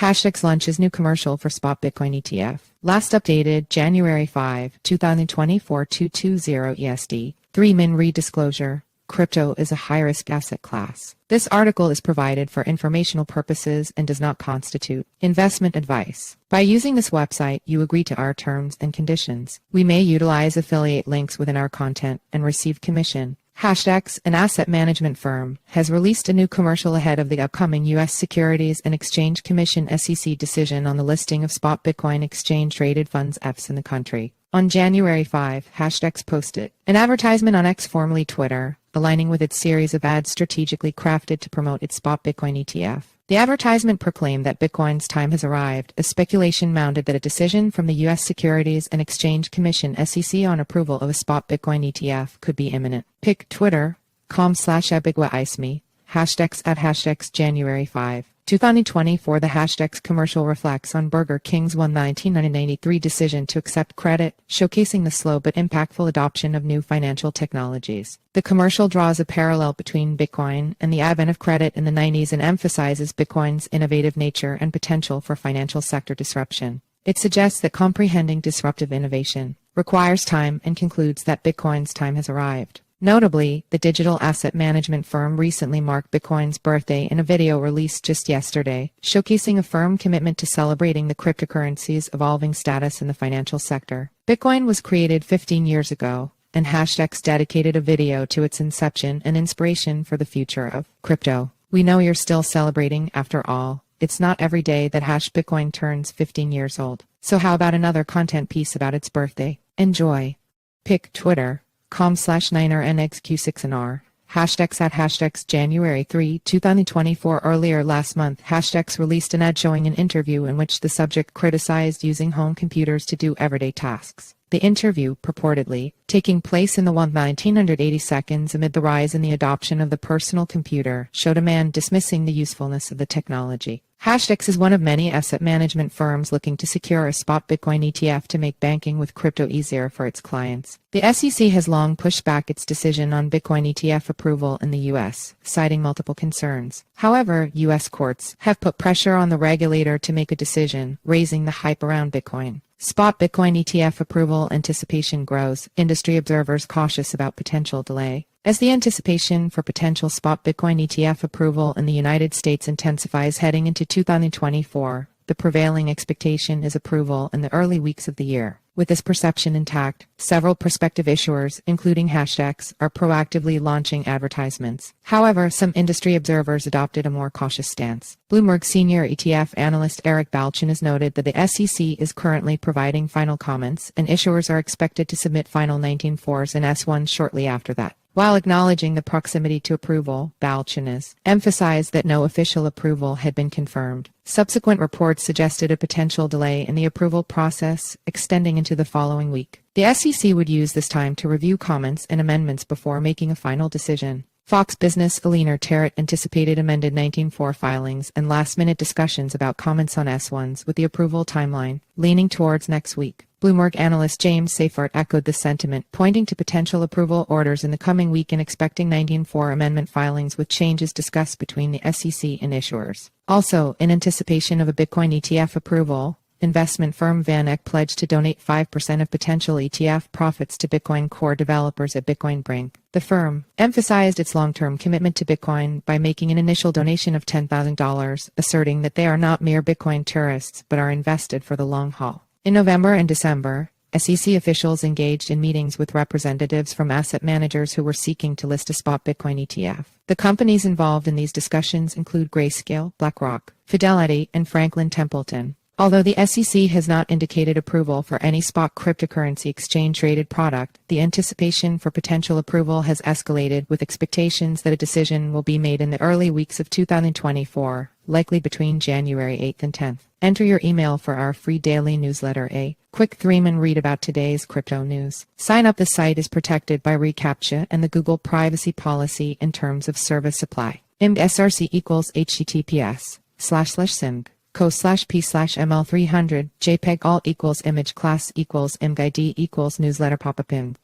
Hashdex launches new commercial for spot Bitcoin ETF. Last updated January 5, 2024 220 EST. 3-min re-disclosure. Crypto is a high-risk asset class. This article is provided for informational purposes and does not constitute investment advice. By using this website, you agree to our terms and conditions. We may utilize affiliate links within our content and receive commission. Hashdex, an asset management firm, has released a new commercial ahead of the upcoming U.S. Securities and Exchange Commission (SEC) decision on the listing of spot Bitcoin exchange-traded funds ETFs in the country. On January 5, Hashdex posted an advertisement on X, formerly Twitter, aligning with its series of ads strategically crafted to promote its spot Bitcoin ETF. The advertisement proclaimed that Bitcoin's time has arrived, as speculation mounted that a decision from the U.S. Securities and Exchange Commission (SEC) on approval of a spot Bitcoin ETF could be imminent. Pick Twitter.com/ambiguousme, Hashdex at Hashdex January 5, 2024. The Hashdex commercial reflects on Burger King's 1993 decision to accept credit, showcasing the slow but impactful adoption of new financial technologies. The commercial draws a parallel between Bitcoin and the advent of credit in the 90s and emphasizes Bitcoin's innovative nature and potential for financial sector disruption. It suggests that comprehending disruptive innovation requires time and concludes that Bitcoin's time has arrived. Notably, the digital asset management firm recently marked Bitcoin's birthday in a video released just yesterday, showcasing a firm commitment to celebrating the cryptocurrency's evolving status in the financial sector. Bitcoin was created 15 years ago, and Hashdex dedicated a video to its inception and inspiration for the future of crypto. We know you're still celebrating after all. It's not every day that Bitcoin turns 15 years old. So how about another content piece about its birthday? Enjoy. Pick Twitter.com/9RNXQ6NR. Hashdex at Hashdex January 3, 2024. Earlier last month, Hashdex released an ad showing an interview in which the subject criticized using home computers to do everyday tasks. The interview, purportedly taking place in the 1980 seconds amid the rise in the adoption of the personal computer, showed a man dismissing the usefulness of the technology. Hashdex is one of many asset management firms looking to secure a spot Bitcoin ETF to make banking with crypto easier for its clients. The SEC has long pushed back its decision on Bitcoin ETF approval in the U.S., citing multiple concerns. However, U.S. courts have put pressure on the regulator to make a decision, raising the hype around Bitcoin. Spot Bitcoin ETF approval anticipation grows, industry observers cautious about potential delay. As the anticipation for potential spot Bitcoin ETF approval in the United States intensifies heading into 2024, the prevailing expectation is approval in the early weeks of the year. With this perception intact, several prospective issuers, including Hashdex, are proactively launching advertisements. However, some industry observers adopted a more cautious stance. Bloomberg senior ETF analyst Eric Balchin has noted that the SEC is currently providing final comments, and issuers are expected to submit final 19.4s and S1s shortly after that. While acknowledging the proximity to approval, Balchin has emphasized that no official approval had been confirmed. Subsequent reports suggested a potential delay in the approval process, extending into the following week. The SEC would use this time to review comments and amendments before making a final decision. Fox Business Aliner Tarrant anticipated amended 19.4 filings and last-minute discussions about comments on S1s, with the approval timeline leaning towards next week. Bloomberg analyst James Seyffart echoed the sentiment, pointing to potential approval orders in the coming week and expecting 19.4 amendment filings with changes discussed between the SEC and issuers. Also, in anticipation of a Bitcoin ETF approval, investment firm Van Eck pledged to donate 5% of potential ETF profits to Bitcoin core developers at Bitcoin Brink. The firm emphasized its long-term commitment to Bitcoin by making an initial donation of $10,000, asserting that they are not mere Bitcoin tourists but are invested for the long haul. In November and December, SEC officials engaged in meetings with representatives from asset managers who were seeking to list a spot Bitcoin ETF. The companies involved in these discussions include Grayscale, BlackRock, Fidelity, and Franklin Templeton. Although the SEC has not indicated approval for any spot cryptocurrency exchange-traded product, the anticipation for potential approval has escalated, with expectations that a decision will be made in the early weeks of 2024, likely between January 8th and 10th. Enter your email for our free daily newsletter, a quick 3-min read about today's crypto news. Sign up. The site is protected by reCAPTCHA and the Google privacy policy in terms of service supply. IMG SRC equals https://simg. co/p/ml300 jpeg alt equals image class equals imgid equals newsletter pop-up img.